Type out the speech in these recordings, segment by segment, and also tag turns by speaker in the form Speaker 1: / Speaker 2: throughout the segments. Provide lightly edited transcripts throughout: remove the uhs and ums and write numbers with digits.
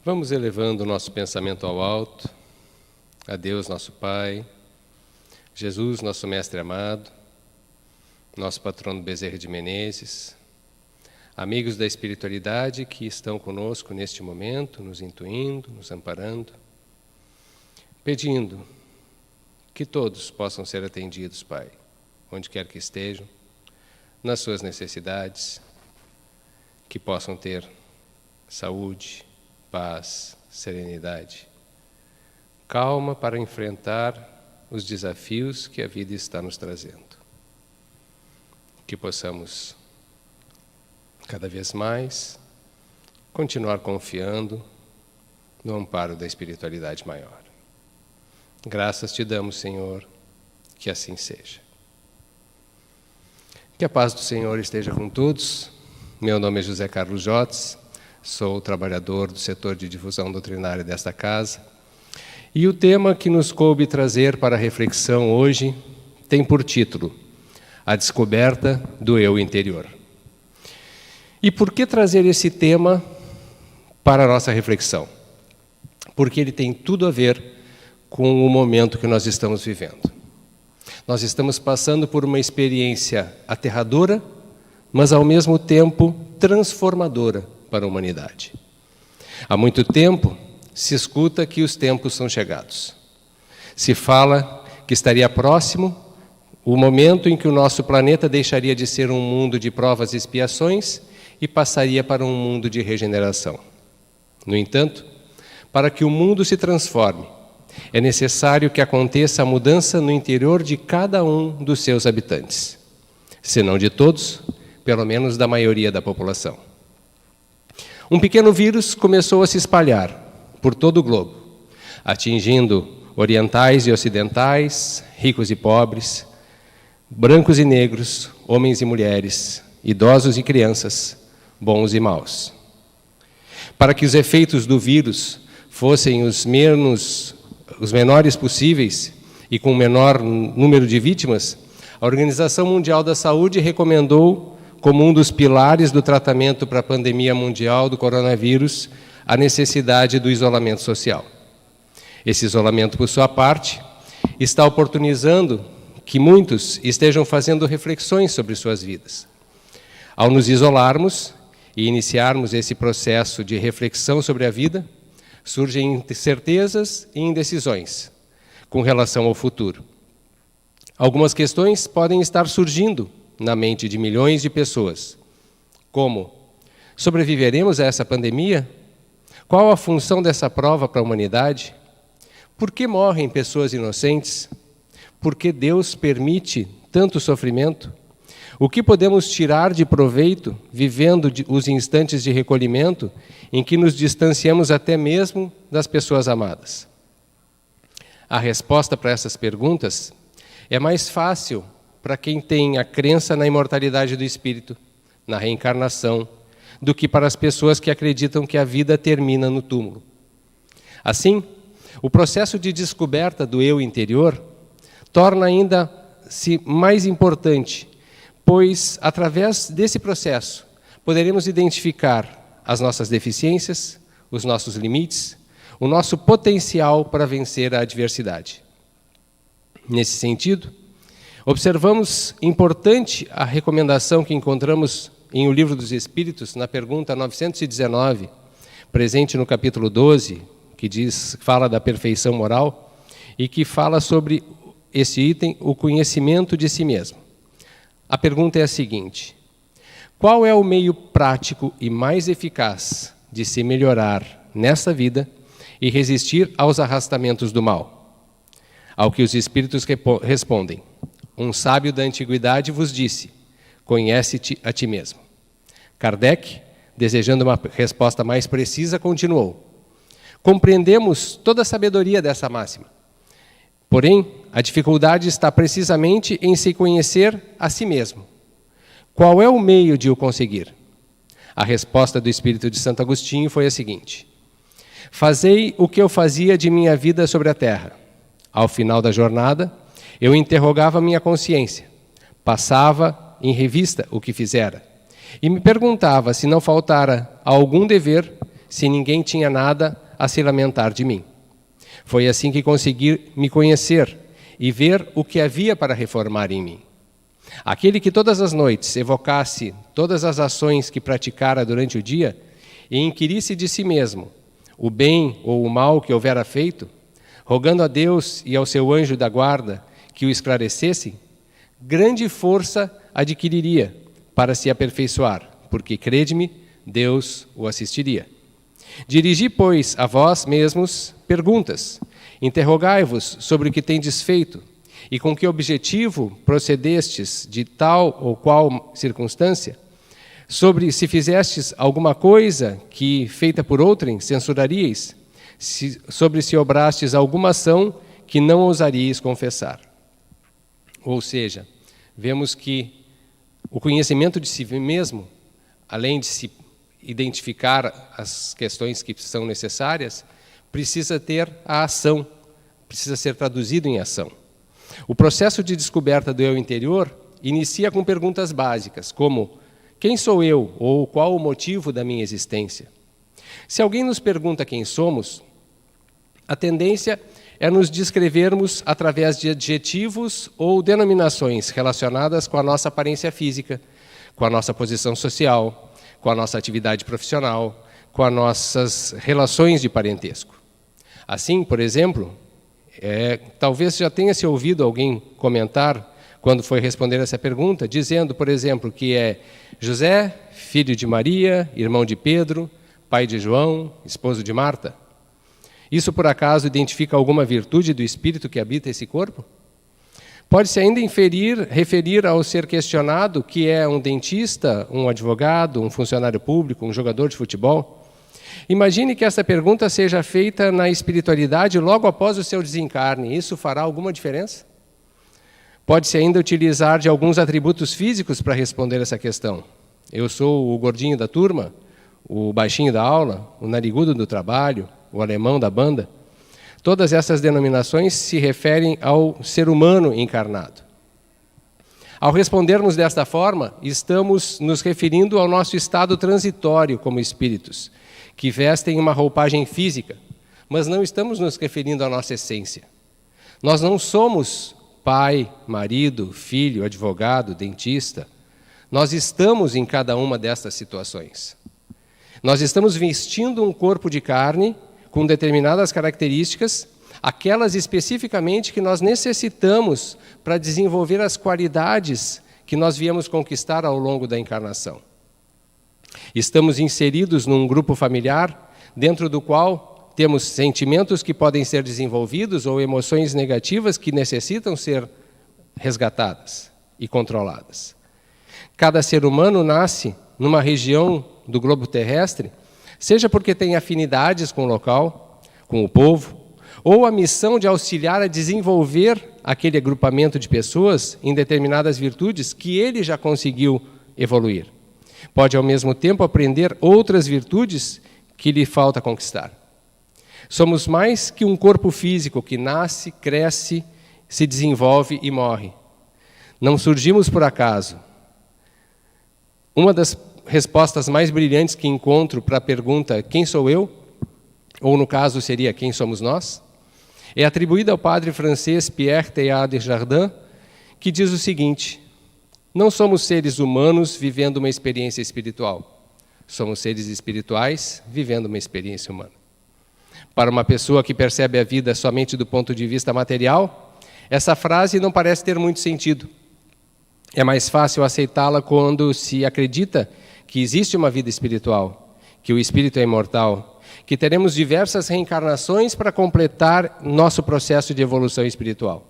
Speaker 1: Vamos elevando o nosso pensamento ao alto, a Deus, nosso Pai, Jesus, nosso Mestre amado, nosso patrono Bezerra de Menezes, amigos da espiritualidade que estão conosco neste momento, nos intuindo, nos amparando, pedindo que todos possam ser atendidos, Pai, onde quer que estejam, nas suas necessidades, que possam ter saúde, paz, serenidade, calma para enfrentar os desafios que a vida está nos trazendo. Que possamos, cada vez mais, continuar confiando no amparo da espiritualidade maior. Graças te damos, Senhor, que assim seja. Que a paz do Senhor esteja com todos. Meu nome é José Carlos Jotes, sou trabalhador do setor de difusão doutrinária desta casa. E o tema que nos coube trazer para a reflexão hoje tem por título A Descoberta do Eu Interior. E por que trazer esse tema para a nossa reflexão? Porque ele tem tudo a ver com o momento que nós estamos vivendo. Nós estamos passando por uma experiência aterradora, mas ao mesmo tempo transformadora para a humanidade. Há muito tempo se escuta que os tempos são chegados. Se fala que estaria próximo o momento em que o nosso planeta deixaria de ser um mundo de provas e expiações e passaria para um mundo de regeneração. No entanto, para que o mundo se transforme, é necessário que aconteça a mudança no interior de cada um dos seus habitantes. Se não de todos, pelo menos da maioria da população. Um pequeno vírus começou a se espalhar por todo o globo, atingindo orientais e ocidentais, ricos e pobres, brancos e negros, homens e mulheres, idosos e crianças, bons e maus. Para que os efeitos do vírus fossem os menores possíveis e com o menor número de vítimas, a Organização Mundial da Saúde recomendou, como um dos pilares do tratamento para a pandemia mundial do coronavírus, a necessidade do isolamento social. Esse isolamento, por sua parte, está oportunizando que muitos estejam fazendo reflexões sobre suas vidas. Ao nos isolarmos e iniciarmos esse processo de reflexão sobre a vida, surgem incertezas e indecisões com relação ao futuro. Algumas questões podem estar surgindo na mente de milhões de pessoas, como: sobreviveremos a essa pandemia? Qual a função dessa prova para a humanidade? Por que morrem pessoas inocentes? Por que Deus permite tanto sofrimento? O que podemos tirar de proveito vivendo os instantes de recolhimento em que nos distanciamos até mesmo das pessoas amadas? A resposta para essas perguntas é mais fácil para quem tem a crença na imortalidade do espírito, na reencarnação, do que para as pessoas que acreditam que a vida termina no túmulo. Assim, o processo de descoberta do eu interior torna ainda-se mais importante, pois, através desse processo, poderemos identificar as nossas deficiências, os nossos limites, o nosso potencial para vencer a adversidade. Nesse sentido, observamos importante a recomendação que encontramos em O Livro dos Espíritos, na pergunta 919, presente no capítulo 12, que fala da perfeição moral, e que fala sobre esse item, o conhecimento de si mesmo. A pergunta é a seguinte: qual é o meio prático e mais eficaz de se melhorar nesta vida e resistir aos arrastamentos do mal? Ao que os Espíritos respondem: um sábio da antiguidade vos disse: conhece-te a ti mesmo. Kardec, desejando uma resposta mais precisa, continuou: compreendemos toda a sabedoria dessa máxima. Porém, a dificuldade está precisamente em se conhecer a si mesmo. Qual é o meio de o conseguir? A resposta do Espírito de Santo Agostinho foi a seguinte: fazei o que eu fazia de minha vida sobre a terra. Ao final da jornada, eu interrogava minha consciência, passava em revista o que fizera, e me perguntava se não faltara algum dever se ninguém tinha nada a se lamentar de mim. Foi assim que consegui me conhecer e ver o que havia para reformar em mim. Aquele que todas as noites evocasse todas as ações que praticara durante o dia e inquirisse de si mesmo o bem ou o mal que houvera feito, rogando a Deus e ao seu anjo da guarda que o esclarecessem, grande força adquiriria para se aperfeiçoar, porque, crede-me, Deus o assistiria. Dirigi, pois, a vós mesmos perguntas, interrogai-vos sobre o que tendes feito, e com que objetivo procedestes de tal ou qual circunstância, sobre se fizestes alguma coisa que, feita por outrem, censuraríeis, sobre se obrastes alguma ação que não ousaríeis confessar. Ou seja, vemos que o conhecimento de si mesmo, além de se identificar as questões que são necessárias, precisa ter a ação, precisa ser traduzido em ação. O processo de descoberta do eu interior inicia com perguntas básicas, como: quem sou eu ou qual o motivo da minha existência? Se alguém nos pergunta quem somos, a tendência é nos descrevermos através de adjetivos ou denominações relacionadas com a nossa aparência física, com a nossa posição social, com a nossa atividade profissional, com as nossas relações de parentesco. Assim, por exemplo, talvez já tenha se ouvido alguém comentar, quando foi responder essa pergunta, dizendo, por exemplo, que é José, filho de Maria, irmão de Pedro, pai de João, esposo de Marta. Isso, por acaso, identifica alguma virtude do espírito que habita esse corpo? Pode-se ainda referir ao ser questionado que é um dentista, um advogado, um funcionário público, um jogador de futebol. Imagine que essa pergunta seja feita na espiritualidade logo após o seu desencarne. Isso fará alguma diferença? Pode-se ainda utilizar de alguns atributos físicos para responder essa questão. Eu sou o gordinho da turma, o baixinho da aula, o narigudo do trabalho, o alemão da banda. Todas essas denominações se referem ao ser humano encarnado. Ao respondermos desta forma, estamos nos referindo ao nosso estado transitório como espíritos, que vestem uma roupagem física, mas não estamos nos referindo à nossa essência. Nós não somos pai, marido, filho, advogado, dentista. Nós estamos em cada uma destas situações. Nós estamos vestindo um corpo de carne com determinadas características, aquelas especificamente que nós necessitamos para desenvolver as qualidades que nós viemos conquistar ao longo da encarnação. Estamos inseridos num grupo familiar, dentro do qual temos sentimentos que podem ser desenvolvidos ou emoções negativas que necessitam ser resgatadas e controladas. Cada ser humano nasce numa região do globo terrestre, seja porque tem afinidades com o local, com o povo, ou a missão de auxiliar a desenvolver aquele agrupamento de pessoas em determinadas virtudes que ele já conseguiu evoluir. Pode, ao mesmo tempo, aprender outras virtudes que lhe falta conquistar. Somos mais que um corpo físico que nasce, cresce, se desenvolve e morre. Não surgimos por acaso. Uma das respostas mais brilhantes que encontro para a pergunta quem sou eu, ou no caso seria quem somos nós, é atribuída ao padre francês Pierre Teilhard de Chardin, que diz o seguinte: não somos seres humanos vivendo uma experiência espiritual, somos seres espirituais vivendo uma experiência humana. Para uma pessoa que percebe a vida somente do ponto de vista material, essa frase não parece ter muito sentido. É mais fácil aceitá-la quando se acredita que existe uma vida espiritual, que o espírito é imortal, que teremos diversas reencarnações para completar nosso processo de evolução espiritual.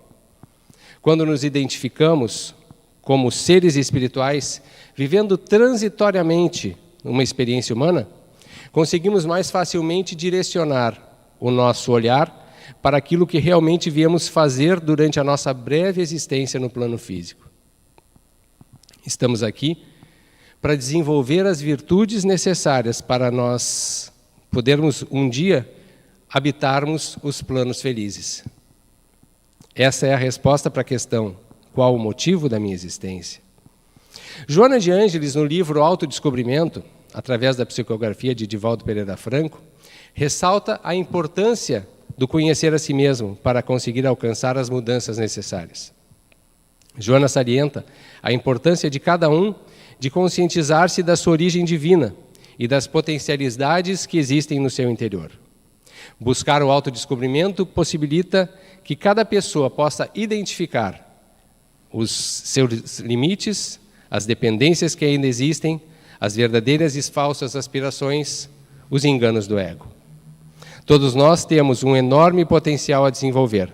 Speaker 1: Quando nos identificamos como seres espirituais, vivendo transitoriamente uma experiência humana, conseguimos mais facilmente direcionar o nosso olhar para aquilo que realmente viemos fazer durante a nossa breve existência no plano físico. Estamos aqui para desenvolver as virtudes necessárias para nós podermos um dia habitarmos os planos felizes. Essa é a resposta para a questão: qual o motivo da minha existência? Joana de Ângeles, no livro Autodescobrimento, através da psicografia de Divaldo Pereira Franco, ressalta a importância do conhecer a si mesmo para conseguir alcançar as mudanças necessárias. Joana salienta a importância de cada um de conscientizar-se da sua origem divina e das potencialidades que existem no seu interior. Buscar o autodescobrimento possibilita que cada pessoa possa identificar os seus limites, as dependências que ainda existem, as verdadeiras e falsas aspirações, os enganos do ego. Todos nós temos um enorme potencial a desenvolver,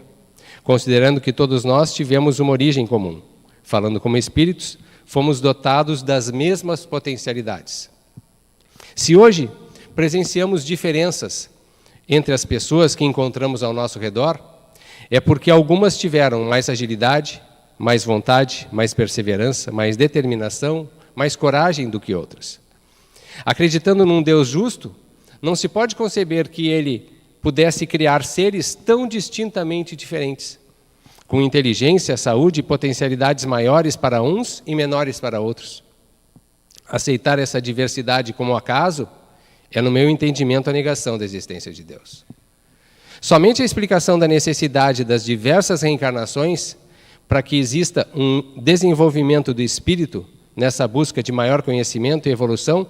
Speaker 1: considerando que todos nós tivemos uma origem comum. Falando como espíritos, fomos dotados das mesmas potencialidades. Se hoje presenciamos diferenças entre as pessoas que encontramos ao nosso redor, é porque algumas tiveram mais agilidade, mais vontade, mais perseverança, mais determinação, mais coragem do que outras. Acreditando num Deus justo, não se pode conceber que Ele pudesse criar seres tão distintamente diferentes, com inteligência, saúde e potencialidades maiores para uns e menores para outros. Aceitar essa diversidade como acaso é, no meu entendimento, a negação da existência de Deus. Somente a explicação da necessidade das diversas reencarnações para que exista um desenvolvimento do espírito nessa busca de maior conhecimento e evolução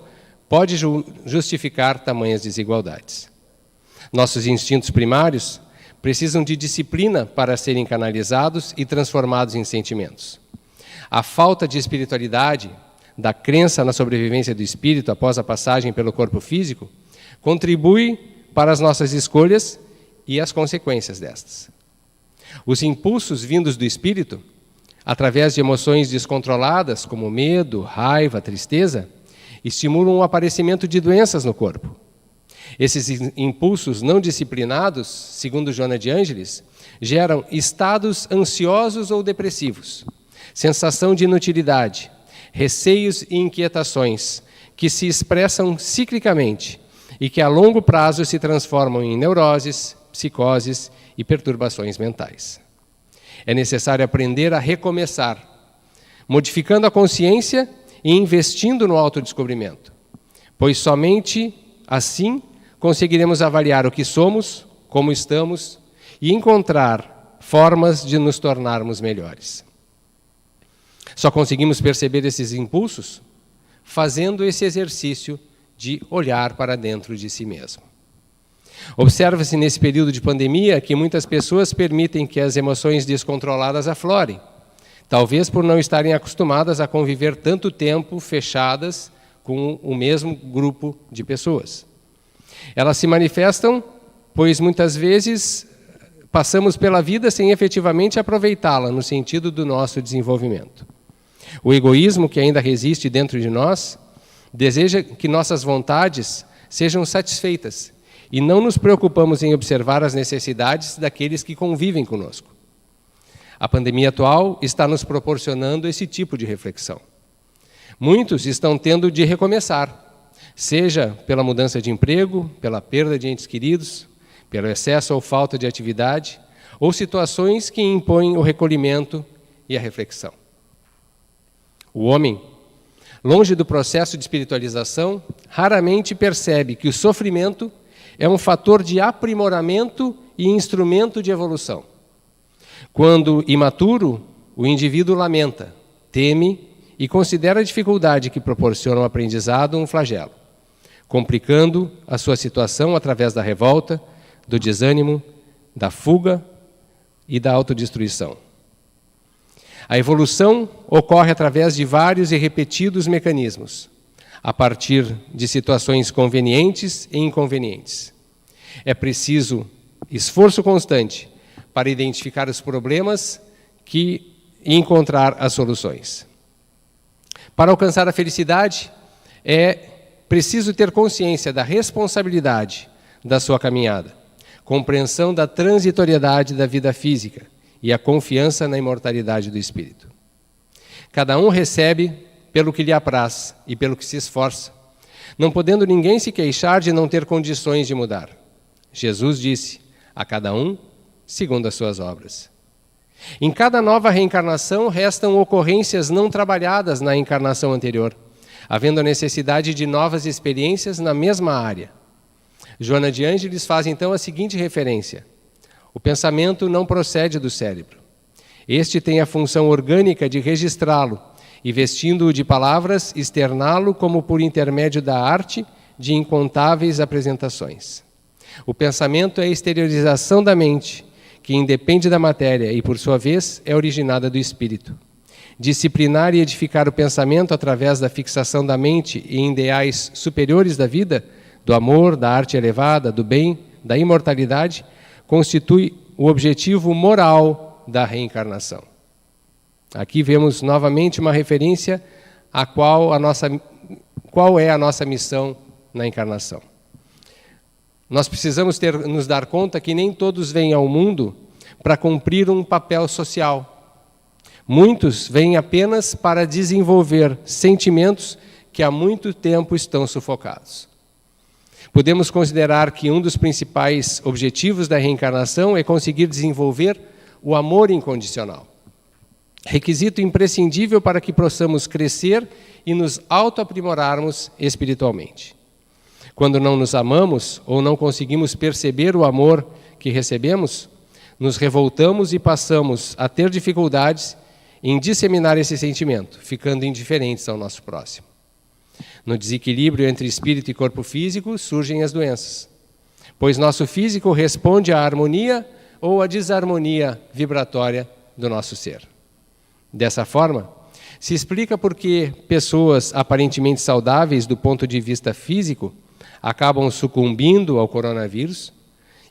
Speaker 1: pode justificar tamanhas desigualdades. Nossos instintos primários precisam de disciplina para serem canalizados e transformados em sentimentos. A falta de espiritualidade, da crença na sobrevivência do espírito após a passagem pelo corpo físico, contribui para as nossas escolhas e as consequências destas. Os impulsos vindos do espírito, através de emoções descontroladas, como medo, raiva, tristeza, estimulam o aparecimento de doenças no corpo. Esses impulsos não disciplinados, segundo Joana de Ângeles, geram estados ansiosos ou depressivos, sensação de inutilidade, receios e inquietações que se expressam ciclicamente e que a longo prazo se transformam em neuroses, psicoses e perturbações mentais. É necessário aprender a recomeçar, modificando a consciência e investindo no autodescobrimento, pois somente assim conseguiremos avaliar o que somos, como estamos e encontrar formas de nos tornarmos melhores. Só conseguimos perceber esses impulsos fazendo esse exercício de olhar para dentro de si mesmo. Observa-se nesse período de pandemia que muitas pessoas permitem que as emoções descontroladas aflorem, talvez por não estarem acostumadas a conviver tanto tempo fechadas com o mesmo grupo de pessoas. Elas se manifestam, pois muitas vezes passamos pela vida sem efetivamente aproveitá-la no sentido do nosso desenvolvimento. O egoísmo que ainda resiste dentro de nós deseja que nossas vontades sejam satisfeitas e não nos preocupamos em observar as necessidades daqueles que convivem conosco. A pandemia atual está nos proporcionando esse tipo de reflexão. Muitos estão tendo de recomeçar, seja pela mudança de emprego, pela perda de entes queridos, pelo excesso ou falta de atividade, ou situações que impõem o recolhimento e a reflexão. O homem, longe do processo de espiritualização, raramente percebe que o sofrimento é um fator de aprimoramento e instrumento de evolução. Quando imaturo, o indivíduo lamenta, teme e considera a dificuldade que proporciona o aprendizado um flagelo, complicando a sua situação através da revolta, do desânimo, da fuga e da autodestruição. A evolução ocorre através de vários e repetidos mecanismos, a partir de situações convenientes e inconvenientes. É preciso esforço constante para identificar os problemas e encontrar as soluções. Para alcançar a felicidade, é preciso ter consciência da responsabilidade da sua caminhada, compreensão da transitoriedade da vida física e a confiança na imortalidade do espírito. Cada um recebe pelo que lhe apraz e pelo que se esforça, não podendo ninguém se queixar de não ter condições de mudar. Jesus disse, a cada um segundo as suas obras. Em cada nova reencarnação restam ocorrências não trabalhadas na encarnação anterior, havendo a necessidade de novas experiências na mesma área. Joana de Ângeles faz então a seguinte referência: o pensamento não procede do cérebro. Este tem a função orgânica de registrá-lo e, vestindo-o de palavras, externá-lo como por intermédio da arte de incontáveis apresentações. O pensamento é a exteriorização da mente, que independe da matéria e, por sua vez, é originada do espírito. Disciplinar e edificar o pensamento através da fixação da mente em ideais superiores da vida, do amor, da arte elevada, do bem, da imortalidade, constitui o objetivo moral da reencarnação. Aqui vemos novamente uma referência a qual é a nossa missão na encarnação. Nós precisamos nos dar conta que nem todos vêm ao mundo para cumprir um papel social. Muitos vêm apenas para desenvolver sentimentos que há muito tempo estão sufocados. Podemos considerar que um dos principais objetivos da reencarnação é conseguir desenvolver o amor incondicional, requisito imprescindível para que possamos crescer e nos autoaprimorarmos espiritualmente. Quando não nos amamos ou não conseguimos perceber o amor que recebemos, nos revoltamos e passamos a ter dificuldades em disseminar esse sentimento, ficando indiferentes ao nosso próximo. No desequilíbrio entre espírito e corpo físico surgem as doenças, pois nosso físico responde à harmonia ou à desarmonia vibratória do nosso ser. Dessa forma, se explica por que pessoas aparentemente saudáveis do ponto de vista físico acabam sucumbindo ao coronavírus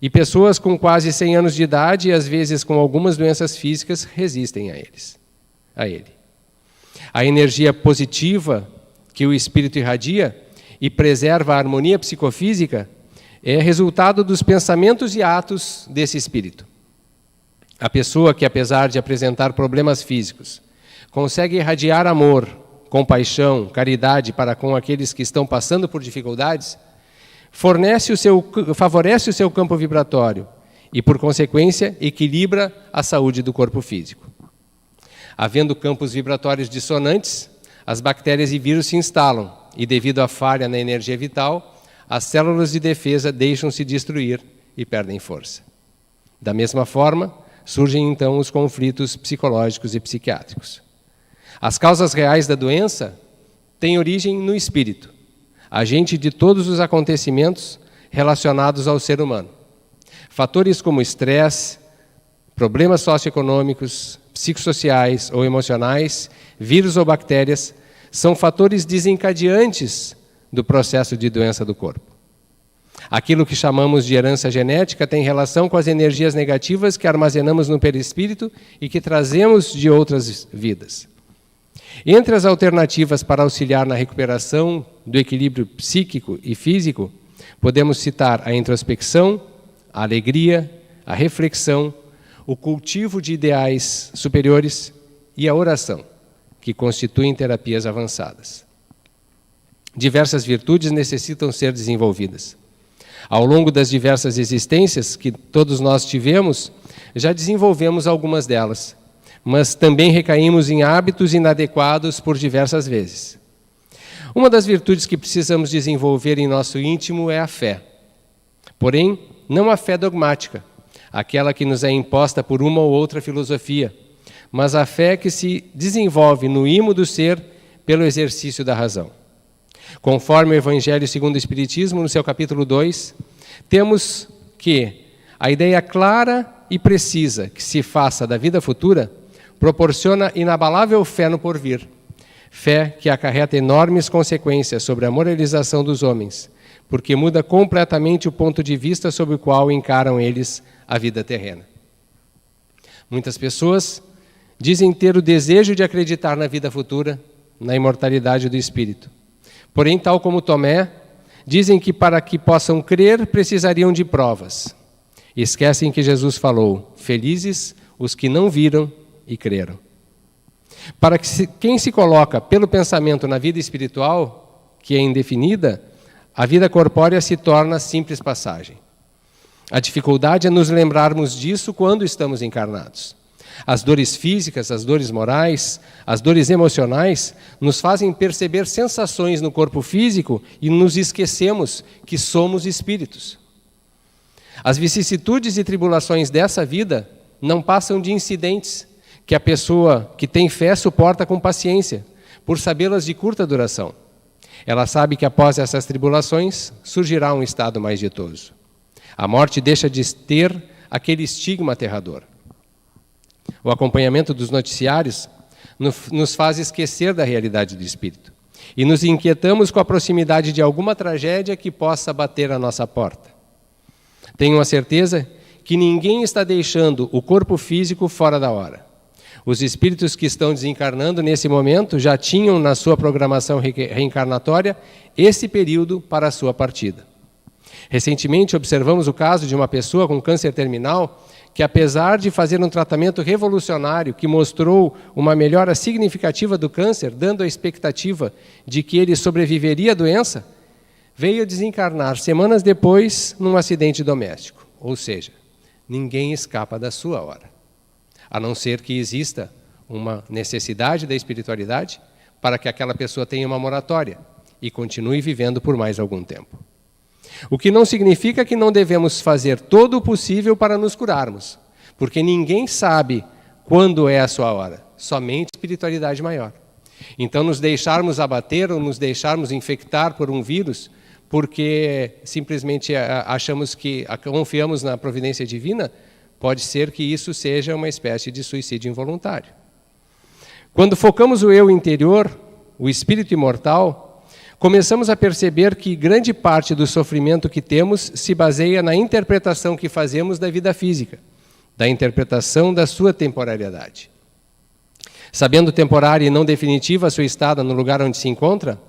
Speaker 1: e pessoas com quase 100 anos de idade e às vezes com algumas doenças físicas resistem a ele. A energia positiva que o espírito irradia e preserva a harmonia psicofísica é resultado dos pensamentos e atos desse espírito. A pessoa que, apesar de apresentar problemas físicos, consegue irradiar amor, compaixão, caridade para com aqueles que estão passando por dificuldades, favorece o seu campo vibratório e, por consequência, equilibra a saúde do corpo físico. Havendo campos vibratórios dissonantes, as bactérias e vírus se instalam e, devido à falha na energia vital, as células de defesa deixam-se destruir e perdem força. Da mesma forma, surgem então os conflitos psicológicos e psiquiátricos. As causas reais da doença têm origem no espírito, agente de todos os acontecimentos relacionados ao ser humano. Fatores como estresse, problemas socioeconômicos, psicossociais ou emocionais, vírus ou bactérias, são fatores desencadeantes do processo de doença do corpo. Aquilo que chamamos de herança genética tem relação com as energias negativas que armazenamos no perispírito e que trazemos de outras vidas. Entre as alternativas para auxiliar na recuperação do equilíbrio psíquico e físico, podemos citar a introspecção, a alegria, a reflexão, o cultivo de ideais superiores e a oração, que constituem terapias avançadas. Diversas virtudes necessitam ser desenvolvidas. Ao longo das diversas existências que todos nós tivemos, já desenvolvemos algumas delas, mas também recaímos em hábitos inadequados por diversas vezes. Uma das virtudes que precisamos desenvolver em nosso íntimo é a fé. Porém, não a fé dogmática, aquela que nos é imposta por uma ou outra filosofia, mas a fé que se desenvolve no imo do ser pelo exercício da razão. Conforme o Evangelho segundo o Espiritismo, no seu capítulo 2, temos que a ideia clara e precisa que se faça da vida futura proporciona inabalável fé no porvir, fé que acarreta enormes consequências sobre a moralização dos homens, porque muda completamente o ponto de vista sob o qual encaram eles a vida terrena. Muitas pessoas dizem ter o desejo de acreditar na vida futura, na imortalidade do espírito. Porém, tal como Tomé, dizem que para que possam crer precisariam de provas. Esquecem que Jesus falou: felizes os que não viram e creram. Para que quem se coloca pelo pensamento na vida espiritual, que é indefinida, a vida corpórea se torna simples passagem. A dificuldade é nos lembrarmos disso quando estamos encarnados. As dores físicas, as dores morais, as dores emocionais nos fazem perceber sensações no corpo físico e nos esquecemos que somos espíritos. As vicissitudes e tribulações dessa vida não passam de incidentes que a pessoa que tem fé suporta com paciência, por sabê-las de curta duração. Ela sabe que após essas tribulações surgirá um estado mais ditoso. A morte deixa de ter aquele estigma aterrador. O acompanhamento dos noticiários nos faz esquecer da realidade do espírito e nos inquietamos com a proximidade de alguma tragédia que possa bater à nossa porta. Tenho a certeza que ninguém está deixando o corpo físico fora da hora. Os espíritos que estão desencarnando nesse momento já tinham na sua programação reencarnatória esse período para a sua partida. Recentemente observamos o caso de uma pessoa com câncer terminal que, apesar de fazer um tratamento revolucionário que mostrou uma melhora significativa do câncer, dando a expectativa de que ele sobreviveria à doença, veio desencarnar semanas depois num acidente doméstico. Ou seja, ninguém escapa da sua hora, a não ser que exista uma necessidade da espiritualidade para que aquela pessoa tenha uma moratória e continue vivendo por mais algum tempo. O que não significa que não devemos fazer todo o possível para nos curarmos, porque ninguém sabe quando é a sua hora, somente espiritualidade maior. Então, nos deixarmos abater ou nos deixarmos infectar por um vírus, porque simplesmente achamos que confiamos na providência divina, pode ser que isso seja uma espécie de suicídio involuntário. Quando focamos o eu interior, o espírito imortal, começamos a perceber que grande parte do sofrimento que temos se baseia na interpretação que fazemos da vida física, da interpretação da sua temporariedade. Sabendo temporária e não definitiva a sua estada no lugar onde se encontra,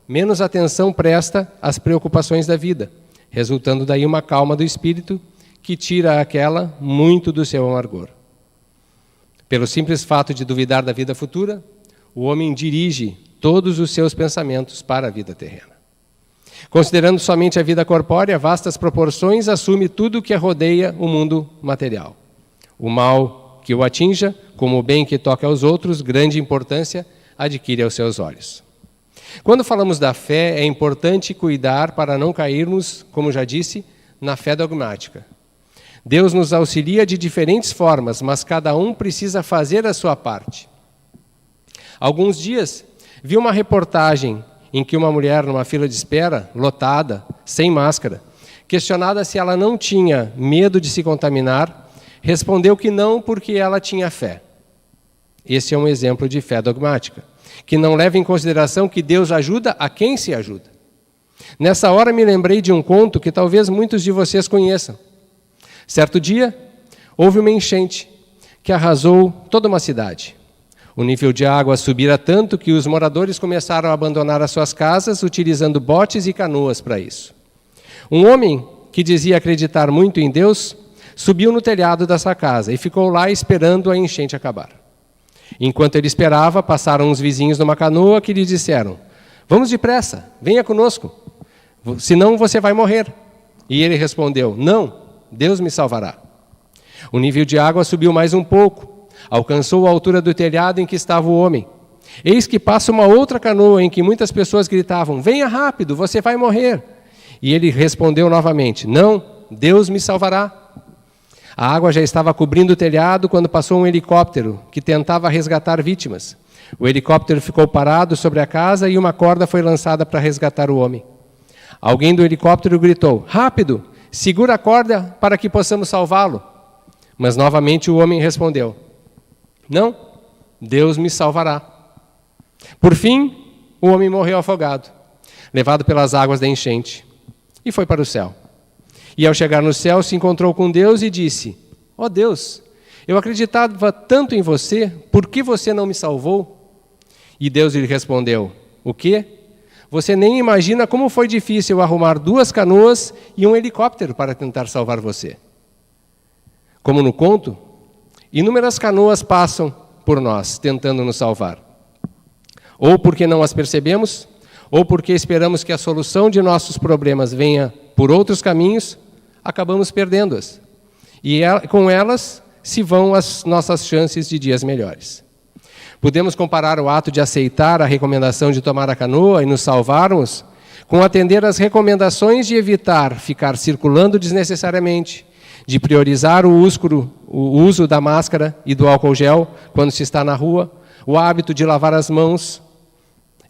Speaker 1: menos atenção presta às preocupações da vida, resultando daí uma calma do espírito que tira aquela muito do seu amargor. Pelo simples fato de duvidar da vida futura, o homem dirige todos os seus pensamentos para a vida terrena. Considerando somente a vida corpórea, vastas proporções, assume tudo o que rodeia o mundo material. O mal que o atinja, como o bem que toca aos outros, grande importância adquire aos seus olhos. Quando falamos da fé, é importante cuidar para não cairmos, como já disse, na fé dogmática. Deus nos auxilia de diferentes formas, mas cada um precisa fazer a sua parte. Há alguns dias, vi uma reportagem em que uma mulher numa fila de espera, lotada, sem máscara, questionada se ela não tinha medo de se contaminar, respondeu que não porque ela tinha fé. Esse é um exemplo de fé dogmática, que não leva em consideração que Deus ajuda a quem se ajuda. Nessa hora me lembrei de um conto que talvez muitos de vocês conheçam. Certo dia, houve uma enchente que arrasou toda uma cidade. O nível de água subira tanto que os moradores começaram a abandonar as suas casas, utilizando botes e canoas para isso. Um homem que dizia acreditar muito em Deus, subiu no telhado da sua casa e ficou lá esperando a enchente acabar. Enquanto ele esperava, passaram uns vizinhos numa canoa que lhe disseram: "Vamos depressa, venha conosco, senão você vai morrer." E ele respondeu: "Não, Deus me salvará." O nível de água subiu mais um pouco, alcançou a altura do telhado em que estava o homem. Eis que passa uma outra canoa em que muitas pessoas gritavam: "Venha rápido, você vai morrer." E ele respondeu novamente: "Não, Deus me salvará." A água já estava cobrindo o telhado quando passou um helicóptero que tentava resgatar vítimas. O helicóptero ficou parado sobre a casa e uma corda foi lançada para resgatar o homem. Alguém do helicóptero gritou: "Rápido, segura a corda para que possamos salvá-lo." Mas novamente o homem respondeu: "Não, Deus me salvará." Por fim, o homem morreu afogado, levado pelas águas da enchente, e foi para o céu. E ao chegar no céu, se encontrou com Deus e disse: "Ó Deus, eu acreditava tanto em você, por que você não me salvou?" E Deus lhe respondeu: "O quê? Você nem imagina como foi difícil arrumar 2 canoas e um helicóptero para tentar salvar você." Como no conto, inúmeras canoas passam por nós, tentando nos salvar. Ou porque não as percebemos, ou porque esperamos que a solução de nossos problemas venha por outros caminhos, acabamos perdendo-as. E com elas, se vão as nossas chances de dias melhores. Podemos comparar o ato de aceitar a recomendação de tomar a canoa e nos salvarmos com atender às recomendações de evitar ficar circulando desnecessariamente, de priorizar o uso da máscara e do álcool gel quando se está na rua, o hábito de lavar as mãos.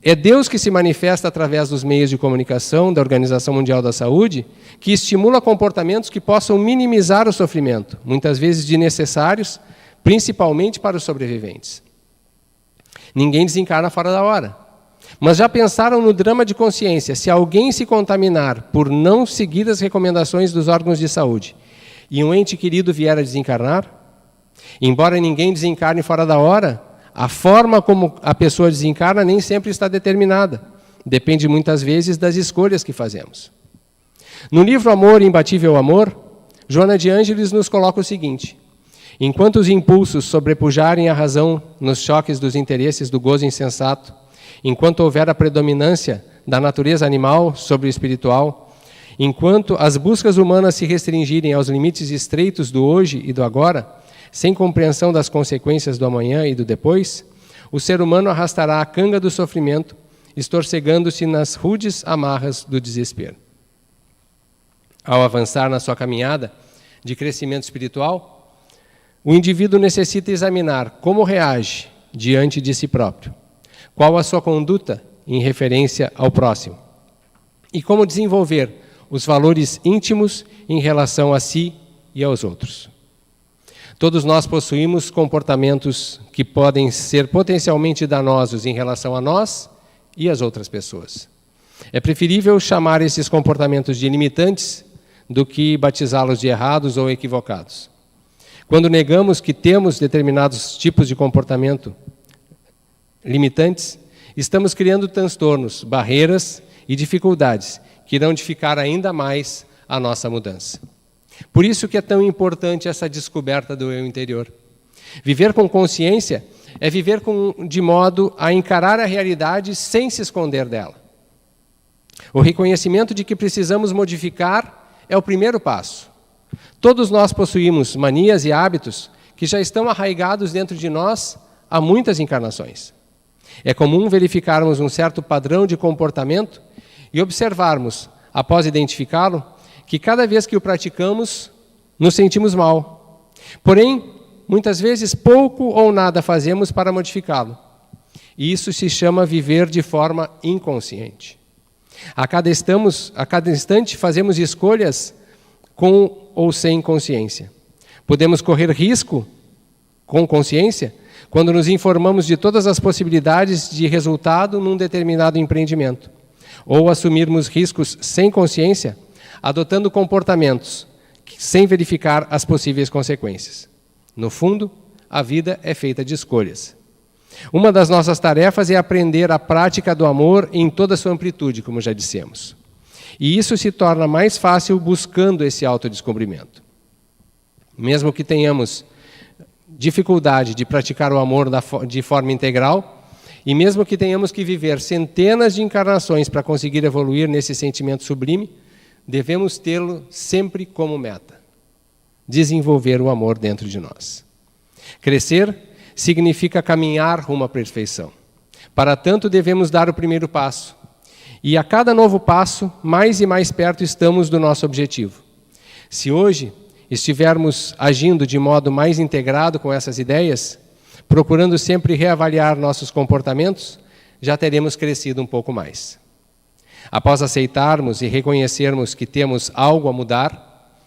Speaker 1: É Deus que se manifesta através dos meios de comunicação da Organização Mundial da Saúde, que estimula comportamentos que possam minimizar o sofrimento, muitas vezes desnecessários, principalmente para os sobreviventes. Ninguém desencarna fora da hora. Mas já pensaram no drama de consciência se alguém se contaminar por não seguir as recomendações dos órgãos de saúde e um ente querido vier a desencarnar? Embora ninguém desencarne fora da hora, a forma como a pessoa desencarna nem sempre está determinada. Depende muitas vezes das escolhas que fazemos. No livro Amor, Imbatível Amor, Joana de Ângeles nos coloca o seguinte: enquanto os impulsos sobrepujarem a razão nos choques dos interesses do gozo insensato, enquanto houver a predominância da natureza animal sobre o espiritual, enquanto as buscas humanas se restringirem aos limites estreitos do hoje e do agora, sem compreensão das consequências do amanhã e do depois, o ser humano arrastará a canga do sofrimento, estorcegando-se nas rudes amarras do desespero. Ao avançar na sua caminhada de crescimento espiritual, o indivíduo necessita examinar como reage diante de si próprio, qual a sua conduta em referência ao próximo e como desenvolver os valores íntimos em relação a si e aos outros. Todos nós possuímos comportamentos que podem ser potencialmente danosos em relação a nós e às outras pessoas. É preferível chamar esses comportamentos de limitantes do que batizá-los de errados ou equivocados. Quando negamos que temos determinados tipos de comportamento limitantes, estamos criando transtornos, barreiras e dificuldades que irão dificultar ainda mais a nossa mudança. Por isso que é tão importante essa descoberta do eu interior. Viver com consciência é viver de modo a encarar a realidade sem se esconder dela. O reconhecimento de que precisamos modificar é o primeiro passo. Todos nós possuímos manias e hábitos que já estão arraigados dentro de nós há muitas encarnações. É comum verificarmos um certo padrão de comportamento e observarmos, após identificá-lo, que cada vez que o praticamos, nos sentimos mal. Porém, muitas vezes pouco ou nada fazemos para modificá-lo. E isso se chama viver de forma inconsciente. A cada instante fazemos escolhas com ou sem consciência. Podemos correr risco com consciência quando nos informamos de todas as possibilidades de resultado num determinado empreendimento, ou assumirmos riscos sem consciência, adotando comportamentos sem verificar as possíveis consequências. No fundo, a vida é feita de escolhas. Uma das nossas tarefas é aprender a prática do amor em toda a sua amplitude, como já dissemos. E isso se torna mais fácil buscando esse autodescobrimento. Mesmo que tenhamos dificuldade de praticar o amor de forma integral, e mesmo que tenhamos que viver centenas de encarnações para conseguir evoluir nesse sentimento sublime, devemos tê-lo sempre como meta: desenvolver o amor dentro de nós. Crescer significa caminhar rumo à perfeição. Para tanto, devemos dar o primeiro passo. E a cada novo passo, mais e mais perto estamos do nosso objetivo. Se hoje estivermos agindo de modo mais integrado com essas ideias, procurando sempre reavaliar nossos comportamentos, já teremos crescido um pouco mais. Após aceitarmos e reconhecermos que temos algo a mudar,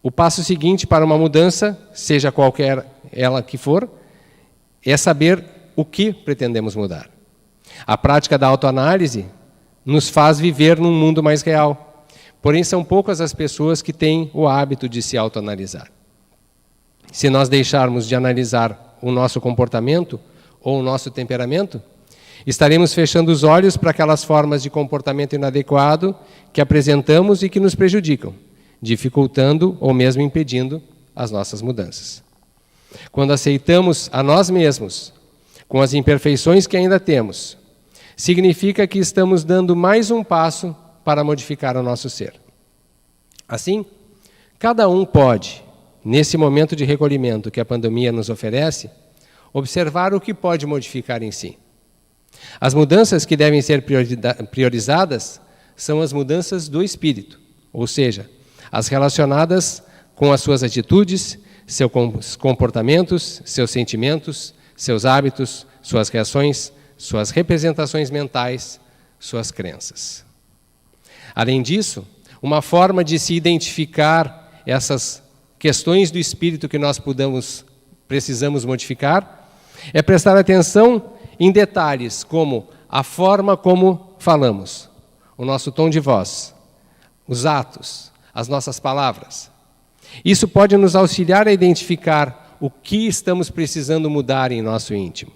Speaker 1: o passo seguinte para uma mudança, seja qualquer ela que for, é saber o que pretendemos mudar. A prática da autoanálise nos faz viver num mundo mais real. Porém, são poucas as pessoas que têm o hábito de se autoanalisar. Se nós deixarmos de analisar o nosso comportamento ou o nosso temperamento, estaremos fechando os olhos para aquelas formas de comportamento inadequado que apresentamos e que nos prejudicam, dificultando ou mesmo impedindo as nossas mudanças. Quando aceitamos a nós mesmos, com as imperfeições que ainda temos, significa que estamos dando mais um passo para modificar o nosso ser. Assim, cada um pode nesse momento de recolhimento que a pandemia nos oferece, observar o que pode modificar em si. As mudanças que devem ser priorizadas são as mudanças do espírito, ou seja, as relacionadas com as suas atitudes, seus comportamentos, seus sentimentos, seus hábitos, suas reações, suas representações mentais, suas crenças. Além disso, uma forma de se identificar essas questões do espírito que nós precisamos modificar é prestar atenção em detalhes como a forma como falamos, o nosso tom de voz, os atos, as nossas palavras. Isso pode nos auxiliar a identificar o que estamos precisando mudar em nosso íntimo,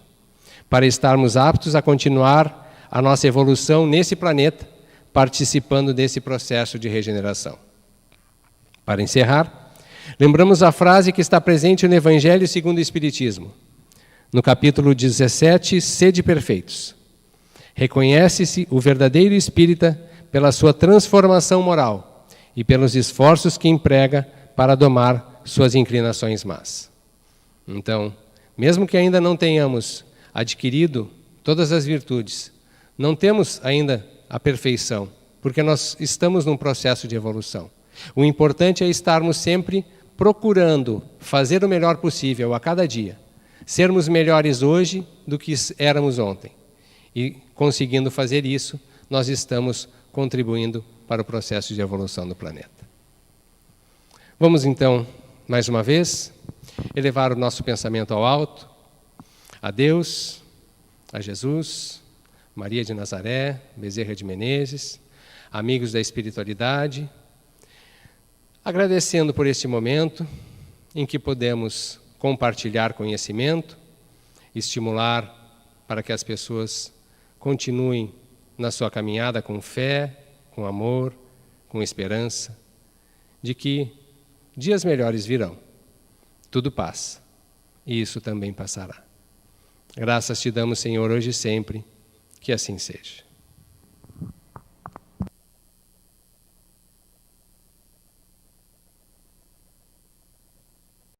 Speaker 1: para estarmos aptos a continuar a nossa evolução nesse planeta, participando desse processo de regeneração. Para encerrar, lembramos a frase que está presente no Evangelho segundo o Espiritismo, no capítulo 17, Sede perfeitos. Reconhece-se o verdadeiro espírita pela sua transformação moral e pelos esforços que emprega para domar suas inclinações más. Então, mesmo que ainda não tenhamos adquirido todas as virtudes, não temos ainda a perfeição, porque nós estamos num processo de evolução. O importante é estarmos sempre procurando fazer o melhor possível a cada dia, sermos melhores hoje do que éramos ontem. E conseguindo fazer isso, nós estamos contribuindo para o processo de evolução do planeta. Vamos então, mais uma vez, elevar o nosso pensamento ao alto, a Deus, a Jesus, Maria de Nazaré, Bezerra de Menezes, amigos da espiritualidade, agradecendo por este momento em que podemos compartilhar conhecimento, estimular para que as pessoas continuem na sua caminhada com fé, com amor, com esperança, de que dias melhores virão. Tudo passa, e isso também passará. Graças te damos, Senhor, hoje e sempre, que assim seja.